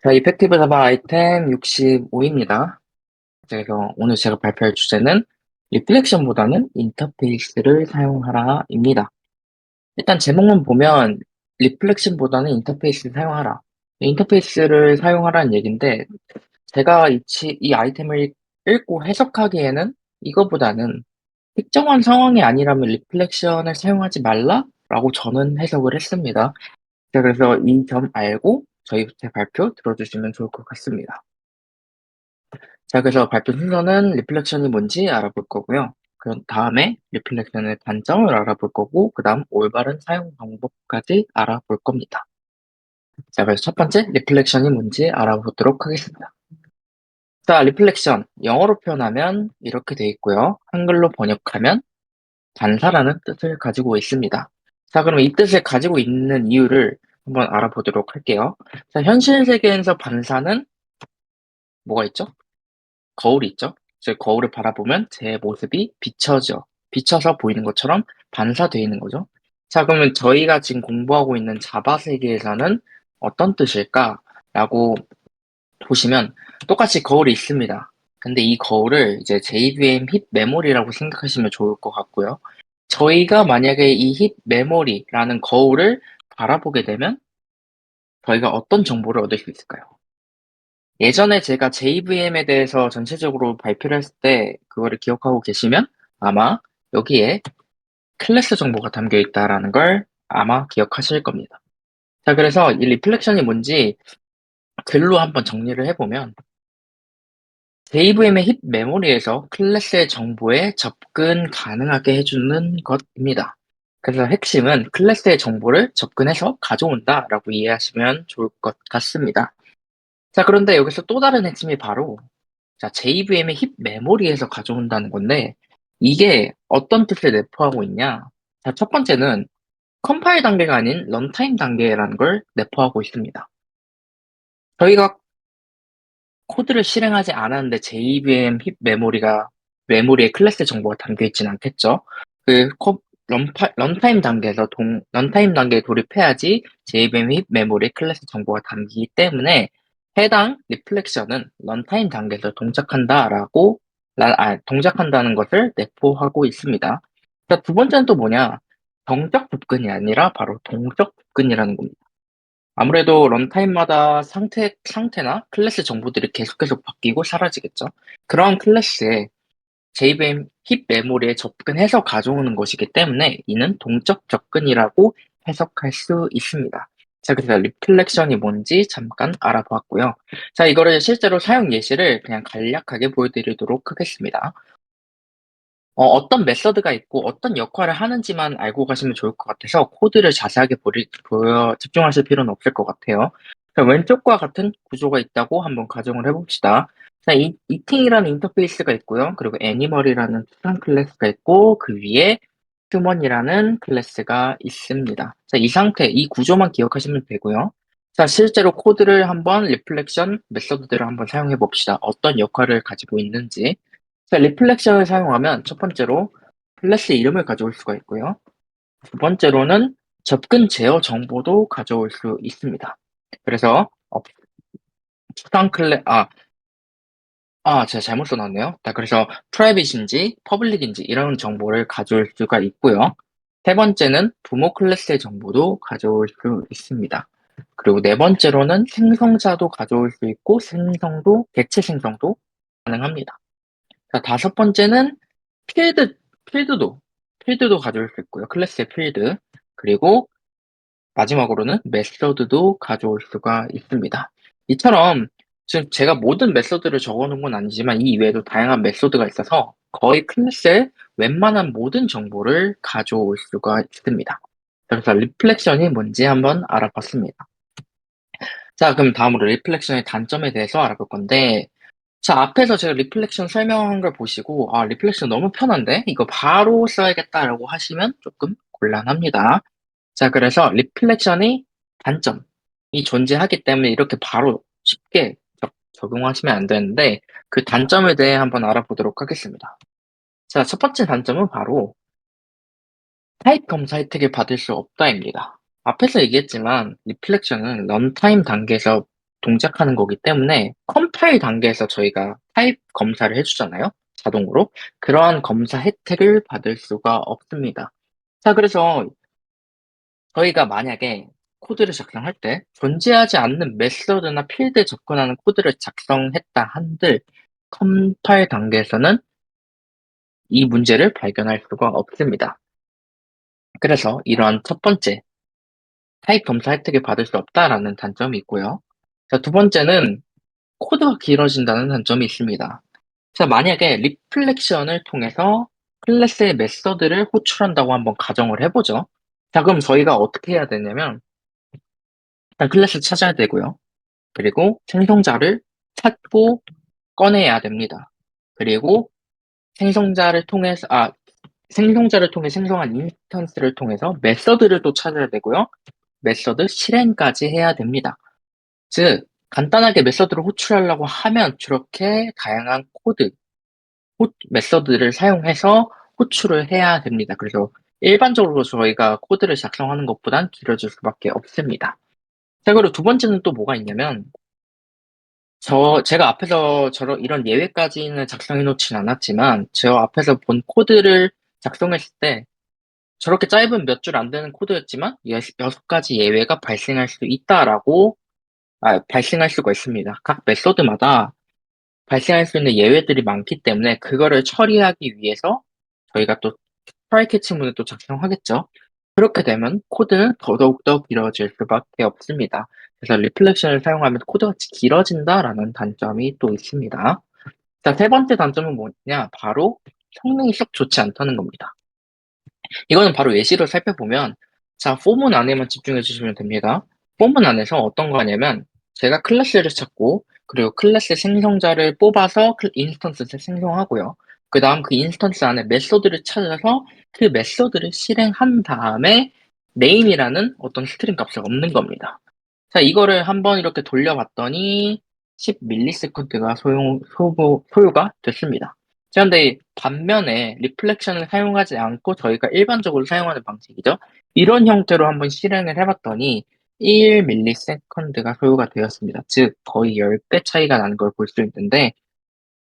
자, 이펙티브 자바 아이템 65입니다. 그래서 오늘 제가 발표할 주제는 리플렉션보다는 인터페이스를 사용하라입니다. 일단 제목만 보면 리플렉션보다는 인터페이스를 사용하라. 인터페이스를 사용하라는 얘기인데 제가 이 아이템을 읽고 해석하기에는 이거보다는 특정한 상황이 아니라면 리플렉션을 사용하지 말라라고 저는 해석을 했습니다. 자, 그래서 이 점 알고 제 발표 들어주시면 좋을 것 같습니다. 자, 그래서 발표 순서는 리플렉션이 뭔지 알아볼 거고요. 그 다음에 리플렉션의 단점을 알아볼 거고, 그 다음 올바른 사용 방법까지 알아볼 겁니다. 자, 그래서 첫 번째, 리플렉션이 뭔지 알아보도록 하겠습니다. 자, 리플렉션. 영어로 표현하면 이렇게 돼 있고요. 한글로 번역하면 반사라는 뜻을 가지고 있습니다. 자, 그럼 이 뜻을 가지고 있는 이유를 한번 알아보도록 할게요. 자, 현실 세계에서 반사는 뭐가 있죠? 거울이 있죠. 즉 거울을 바라보면 제 모습이 비쳐서 보이는 것처럼 반사되어 있는 거죠. 자, 그러면 저희가 지금 공부하고 있는 자바 세계에서는 어떤 뜻일까라고 보시면 똑같이 거울이 있습니다. 근데 이 거울을 이제 JVM 힙 메모리라고 생각하시면 좋을 것 같고요. 저희가 만약에 이 힙 메모리라는 거울을 바라보게 되면 저희가 어떤 정보를 얻을 수 있을까요? 예전에 제가 JVM에 대해서 전체적으로 발표를 했을 때 그거를 기억하고 계시면 아마 여기에 클래스 정보가 담겨 있다라는 걸 아마 기억하실 겁니다. 자, 그래서 이 리플렉션이 뭔지 글로 한번 정리를 해보면 JVM의 힙 메모리에서 클래스의 정보에 접근 가능하게 해주는 것입니다. 그래서 핵심은 클래스의 정보를 접근해서 가져온다라고 이해하시면 좋을 것 같습니다. 자, 그런데 여기서 또 다른 핵심이 바로 자, JVM의 힙 메모리에서 가져온다는 건데 이게 어떤 뜻을 내포하고 있냐? 자, 첫 번째는 컴파일 단계가 아닌 런타임 단계라는 걸 내포하고 있습니다. 저희가 코드를 실행하지 않았는데 JVM 힙 메모리에 클래스 정보가 담겨 있진 않겠죠. 그 런타임 단계에서 런타임 단계에 돌입해야지 JVM 힙 메모리에 클래스 정보가 담기기 때문에 해당 리플렉션은 런타임 단계에서 동작한다는 것을 내포하고 있습니다. 자, 두 번째는 또 뭐냐? 정적 접근이 아니라 바로 동적 접근이라는 겁니다. 아무래도 런타임마다 상태나 클래스 정보들이 계속해서 바뀌고 사라지겠죠. 그런 클래스에 JVM 힙 메모리에 접근해서 가져오는 것이기 때문에 이는 동적 접근이라고 해석할 수 있습니다. 자, 그래서 리플렉션이 뭔지 잠깐 알아보았고요. 자, 이거를 실제로 사용 예시를 그냥 간략하게 보여드리도록 하겠습니다. 어떤 메서드가 있고 어떤 역할을 하는지만 알고 가시면 좋을 것 같아서 코드를 자세하게 집중하실 필요는 없을 것 같아요. 자, 왼쪽과 같은 구조가 있다고 한번 가정을 해봅시다. 자, 이팅이라는 인터페이스가 있고요. 그리고 애니멀이라는 추상 클래스가 있고 그 위에 휴먼이라는 클래스가 있습니다. 자, 이 상태, 이 구조만 기억하시면 되고요. 자, 실제로 코드를 한번 리플렉션 메서드들을 한번 사용해 봅시다. 어떤 역할을 가지고 있는지. 자, 리플렉션을 사용하면 첫 번째로 클래스 이름을 가져올 수가 있고요. 두 번째로는 접근 제어 정보도 가져올 수 있습니다. 그래서 추상 클래 제가 잘못 써놨네요. 자, 그래서 프라이빗인지 퍼블릭인지 이런 정보를 가져올 수가 있고요. 세 번째는 부모 클래스의 정보도 가져올 수 있습니다. 그리고 네 번째로는 생성자도 가져올 수 있고 개체 생성도 가능합니다. 자, 다섯 번째는 필드, 필드도, 필드도 가져올 수 있고요. 클래스의 필드. 그리고 마지막으로는 메서드도 가져올 수가 있습니다. 이처럼 지금 제가 모든 메서드를 적어 놓은 건 아니지만 이 이외에도 다양한 메서드가 있어서 거의 클래스의 웬만한 모든 정보를 가져올 수가 있습니다. 그래서 리플렉션이 뭔지 한번 알아봤습니다. 자, 그럼 다음으로 리플렉션의 단점에 대해서 알아볼 건데 자, 앞에서 제가 리플렉션 설명한 걸 보시고, 아, 리플렉션 너무 편한데? 이거 바로 써야겠다라고 하시면 조금 곤란합니다. 자, 그래서 리플렉션의 단점이 존재하기 때문에 이렇게 바로 쉽게 적용하시면 안 되는데, 그 단점에 대해 한번 알아보도록 하겠습니다. 자, 첫 번째 단점은 바로 타입 검사 혜택을 받을 수 없다입니다. 앞에서 얘기했지만, 리플렉션은 런타임 단계에서 동작하는 거기 때문에 컴파일 단계에서 저희가 타입 검사를 해 주잖아요, 자동으로. 그러한 검사 혜택을 받을 수가 없습니다. 자, 그래서 저희가 만약에 코드를 작성할 때 존재하지 않는 메서드나 필드에 접근하는 코드를 작성했다 한들 컴파일 단계에서는 이 문제를 발견할 수가 없습니다. 그래서 이러한 첫 번째, 타입 검사 혜택을 받을 수 없다라는 단점이 있고요. 자, 두 번째는 코드가 길어진다는 단점이 있습니다. 자, 만약에 리플렉션을 통해서 클래스의 메서드를 호출한다고 한번 가정을 해보죠. 자, 그럼 저희가 어떻게 해야 되냐면 일단 클래스 찾아야 되고요. 그리고 생성자를 찾고 꺼내야 됩니다. 그리고 생성자를 통해서 생성자를 통해 생성한 인스턴스를 통해서 메서드를 또 찾아야 되고요. 메서드 실행까지 해야 됩니다. 즉, 간단하게 메서드를 호출하려고 하면 저렇게 다양한 코드, 메서드를 사용해서 호출을 해야 됩니다. 그래서 일반적으로 저희가 코드를 작성하는 것보단 길어질 수밖에 없습니다. 자, 그리고 두 번째는 또 뭐가 있냐면, 제가 앞에서 이런 예외까지는 작성해 놓진 않았지만, 저 앞에서 본 코드를 작성했을 때, 저렇게 짧은 몇 줄 안 되는 코드였지만, 여섯 가지 예외가 발생할 수가 있습니다. 각 메소드마다 발생할 수 있는 예외들이 많기 때문에, 그거를 처리하기 위해서 저희가 또 트라이 캐치문을 또 작성하겠죠. 그렇게 되면 코드는 더더욱더 길어질 수밖에 없습니다. 그래서 리플렉션을 사용하면 코드가 길어진다라는 단점이 또 있습니다. 자, 세 번째 단점은 뭐냐? 바로 성능이 썩 좋지 않다는 겁니다. 이거는 바로 예시로 살펴보면, 자, 포문 안에만 집중해 주시면 됩니다. 포문 안에서 어떤 거 하냐면, 제가 클래스를 찾고, 그리고 클래스 생성자를 뽑아서 인스턴스를 생성하고요. 그 다음 그 인스턴스 안에 메소드를 찾아서 그 메소드를 실행한 다음에 name이라는 어떤 스트링 값을 얻는 겁니다. 자, 이거를 한번 이렇게 돌려봤더니 10ms 소요가 됐습니다. 자, 근데 반면에 리플렉션을 사용하지 않고 저희가 일반적으로 사용하는 방식이죠. 이런 형태로 한번 실행을 해봤더니 1ms가 소요가 되었습니다. 즉, 거의 10배 차이가 나는 걸 볼 수 있는데,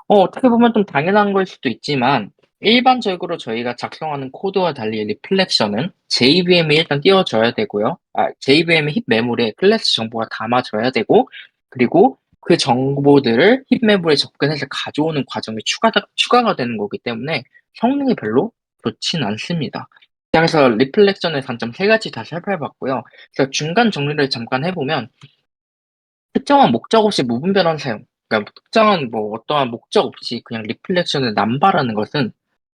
어떻게 보면 좀 당연한 걸 수도 있지만, 일반적으로 저희가 작성하는 코드와 달리 리플렉션은 JVM이 일단 띄워줘야 되고요. JVM의 힙 메모리에 클래스 정보가 담아져야 되고, 그리고 그 정보들을 힙 메모리에 접근해서 가져오는 과정이 추가가 되는 거기 때문에 성능이 별로 좋진 않습니다. 자, 그래서 리플렉션의 단점 세 가지 다 살펴봤고요. 그래서 중간 정리를 잠깐 해보면, 특정한 목적 없이 무분 변환 사용, 그러니까 특정한 어떠한 목적 없이 그냥 리플렉션을 남발하는 것은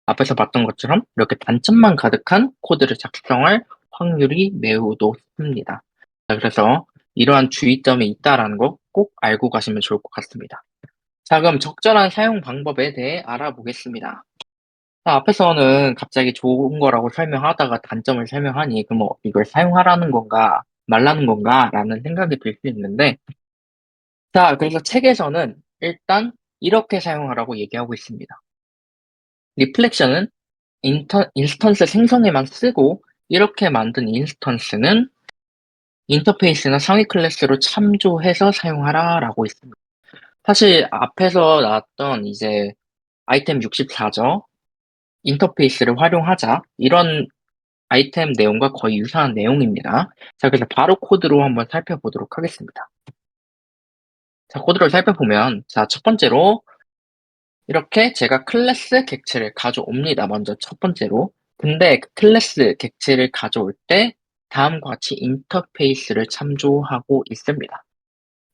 앞에서 봤던 것처럼 이렇게 단점만 가득한 코드를 작성할 확률이 매우 높습니다. 자, 그래서 이러한 주의점이 있다라는 거 꼭 알고 가시면 좋을 것 같습니다. 자, 그럼 적절한 사용 방법에 대해 알아보겠습니다. 자, 앞에서는 갑자기 좋은 거라고 설명하다가 단점을 설명하니, 그럼 이걸 사용하라는 건가, 말라는 건가, 라는 생각이 들 수 있는데, 자, 그래서 책에서는 일단 이렇게 사용하라고 얘기하고 있습니다. 리플렉션은 인스턴스 생성에만 쓰고 이렇게 만든 인스턴스는 인터페이스나 상위 클래스로 참조해서 사용하라 라고 있습니다. 사실 앞에서 나왔던 이제 아이템 64죠. 인터페이스를 활용하자. 이런 아이템 내용과 거의 유사한 내용입니다. 자, 그래서 바로 코드로 한번 살펴보도록 하겠습니다. 자, 코드를 살펴보면, 자, 첫 번째로 이렇게 제가 클래스 객체를 가져옵니다. 먼저 첫 번째로. 근데 그 클래스 객체를 가져올 때 다음과 같이 인터페이스를 참조하고 있습니다.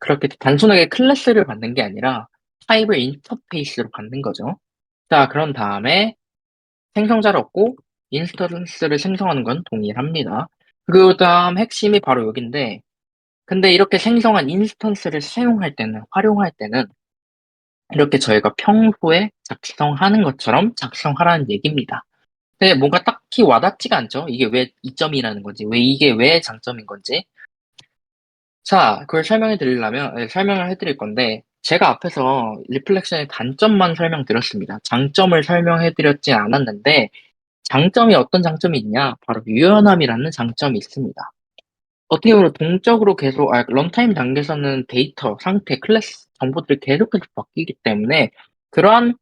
그렇게 단순하게 클래스를 받는 게 아니라 타입을 인터페이스로 받는 거죠. 자, 그런 다음에 생성자를 얻고 인스턴스를 생성하는 건 동일합니다. 그 다음 핵심이 바로 여기인데, 근데 이렇게 생성한 인스턴스를 활용할 때는 이렇게 저희가 평소에 작성하는 것처럼 작성하라는 얘기입니다. 근데 뭔가 딱히 와닿지가 않죠? 이게 왜 이점이라는 건지, 이게 왜 장점인 건지. 자, 그걸 설명을 해드릴 건데, 제가 앞에서 리플렉션의 단점만 설명드렸습니다. 장점을 설명해드렸진 않았는데, 장점이 어떤 장점이 있냐? 바로 유연함이라는 장점이 있습니다. 어떻게 보면 동적으로 계속, 런타임 단계에서는 데이터, 상태, 클래스 정보들이 계속해서 바뀌기 때문에 그러한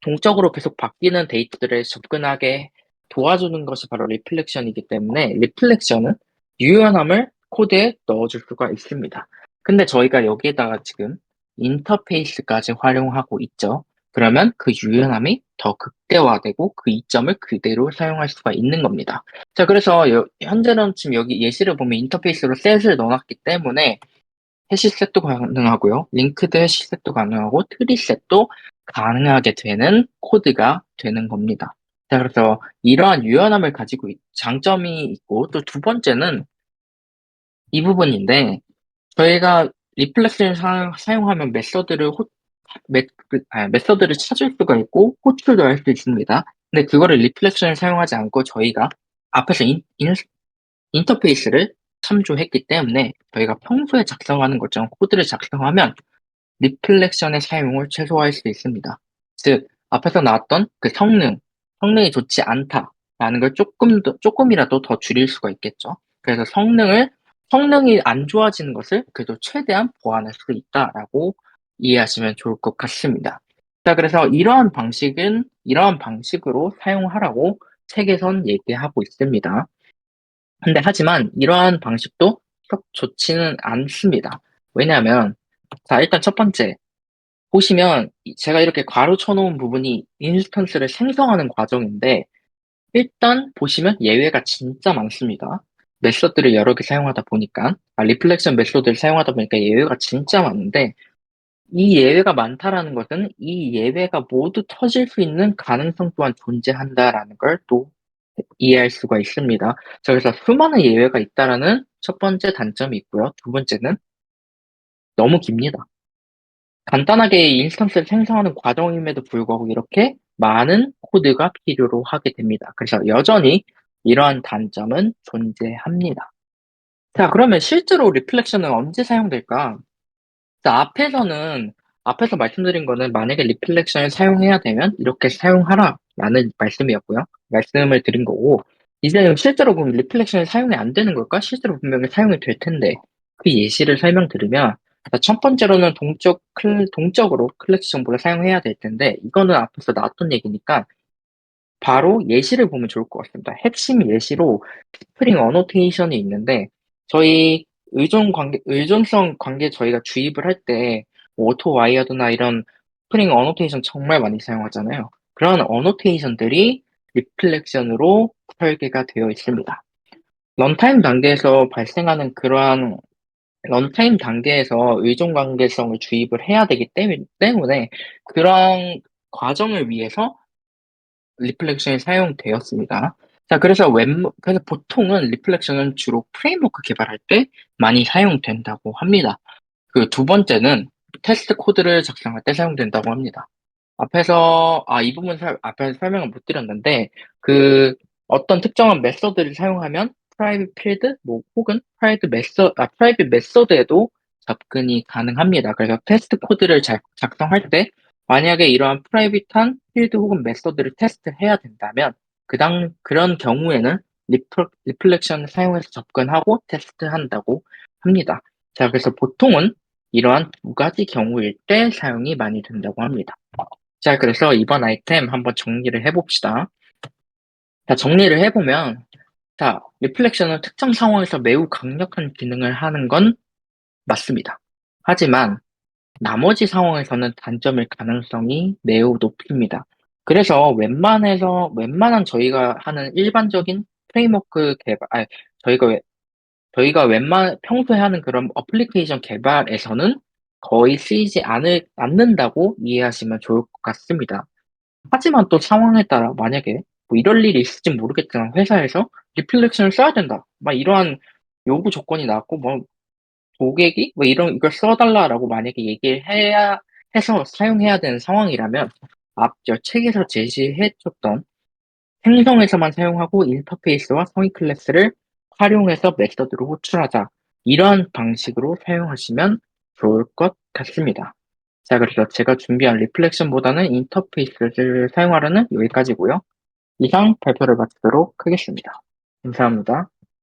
동적으로 계속 바뀌는 데이터들에 접근하게 도와주는 것이 바로 리플렉션이기 때문에 리플렉션은 유연함을 코드에 넣어줄 수가 있습니다. 근데 저희가 여기에다가 지금 인터페이스까지 활용하고 있죠. 그러면 그 유연함이 더 극대화되고 그 이점을 그대로 사용할 수가 있는 겁니다. 자, 그래서 현재는 지금 여기 예시를 보면 인터페이스로 셋을 넣어놨기 때문에 해시셋도 가능하고요. 링크드 해시셋도 가능하고 트리셋도 가능하게 되는 코드가 되는 겁니다. 자, 그래서 이러한 유연함을 가지고 장점이 있고 또 두 번째는 이 부분인데 저희가 리플렉스를 사용하면 메서드를 찾을 수가 있고 호출도 할 수 있습니다. 근데 그거를 리플렉션을 사용하지 않고 저희가 앞에서 인터페이스를 참조했기 때문에 저희가 평소에 작성하는 것처럼 코드를 작성하면 리플렉션의 사용을 최소화할 수 있습니다. 즉, 앞에서 나왔던 그 성능이 좋지 않다라는 걸 조금이라도 더 줄일 수가 있겠죠. 그래서 성능이 안 좋아지는 것을 그래도 최대한 보완할 수 있다라고 이해하시면 좋을 것 같습니다. 자, 그래서 이러한 방식으로 사용하라고 책에선 얘기하고 있습니다. 근데 하지만 이러한 방식도 썩 좋지는 않습니다. 왜냐하면, 자, 일단 첫 번째, 보시면 제가 이렇게 괄호 쳐놓은 부분이 인스턴스를 생성하는 과정인데 일단 보시면 예외가 진짜 많습니다. 메서드를 여러 개 사용하다 보니까 리플렉션 메서드를 사용하다 보니까 예외가 진짜 많은데 이 예외가 많다라는 것은 이 예외가 모두 터질 수 있는 가능성 또한 존재한다라는 걸 또 이해할 수가 있습니다. 자, 그래서 수많은 예외가 있다라는 첫 번째 단점이 있고요. 두 번째는 너무 깁니다. 간단하게 인스턴스를 생성하는 과정임에도 불구하고 이렇게 많은 코드가 필요로 하게 됩니다. 그래서 여전히 이러한 단점은 존재합니다. 자, 그러면 실제로 리플렉션은 언제 사용될까? 자, 앞에서 말씀드린 거는 만약에 리플렉션을 사용해야 되면 이렇게 사용하라 라는 말씀이었고요. 말씀을 드린 거고, 이제 실제로 그럼 리플렉션을 사용이 안 되는 걸까? 실제로 분명히 사용이 될 텐데, 그 예시를 설명드리면, 자, 첫 번째로는 동적으로 클래스 정보를 사용해야 될 텐데, 이거는 앞에서 나왔던 얘기니까, 바로 예시를 보면 좋을 것 같습니다. 핵심 예시로 스프링 어노테이션이 있는데, 저희 의존성 관계 저희가 주입을 할 때, 오토 와이어드나 이런 스프링 어노테이션 정말 많이 사용하잖아요. 그런 어노테이션들이 리플렉션으로 설계가 되어 있습니다. 런타임 단계에서 발생하는 그러한 런타임 단계에서 의존 관계성을 주입을 해야 되기 때문에 그런 과정을 위해서 리플렉션이 사용되었습니다. 자, 그래서 보통은 리플렉션은 주로 프레임워크 개발할 때 많이 사용된다고 합니다. 그 두 번째는 테스트 코드를 작성할 때 사용된다고 합니다. 이 부분 앞에서 설명을 못 드렸는데, 그, 어떤 특정한 메서드를 사용하면 프라이빗 필드, 뭐, 혹은 프라이빗 메서드에도 접근이 가능합니다. 그래서 테스트 코드를 작성할 때, 만약에 이러한 프라이빗한 필드 혹은 메서드를 테스트해야 된다면, 그런 경우에는 리플렉션을 사용해서 접근하고 테스트한다고 합니다. 자, 그래서 보통은 이러한 두 가지 경우일 때 사용이 많이 된다고 합니다. 자, 그래서 이번 아이템 한번 정리를 해봅시다. 자, 정리를 해보면, 자, 리플렉션은 특정 상황에서 매우 강력한 기능을 하는 건 맞습니다. 하지만 나머지 상황에서는 단점일 가능성이 매우 높습니다. 그래서 웬만한 저희가 하는 일반적인 프레임워크 개발, 저희가 평소에 하는 그런 어플리케이션 개발에서는 거의 쓰이지 않는다고 이해하시면 좋을 것 같습니다. 하지만 또 상황에 따라 만약에 뭐 이럴 일이 있을지 모르겠지만 회사에서 리플렉션을 써야 된다. 막 이러한 요구 조건이 나왔고 뭐 고객이 뭐 이걸 써달라라고 만약에 얘기를 해서 사용해야 되는 상황이라면 앞서 책에서 제시해줬던 행성에서만 사용하고 인터페이스와 성인 클래스를 활용해서 메서드로 호출하자. 이런 방식으로 사용하시면 좋을 것 같습니다. 자, 그래서 제가 준비한 리플렉션보다는 인터페이스를 사용하려는 여기까지고요. 이상 발표를 마치도록 하겠습니다. 감사합니다.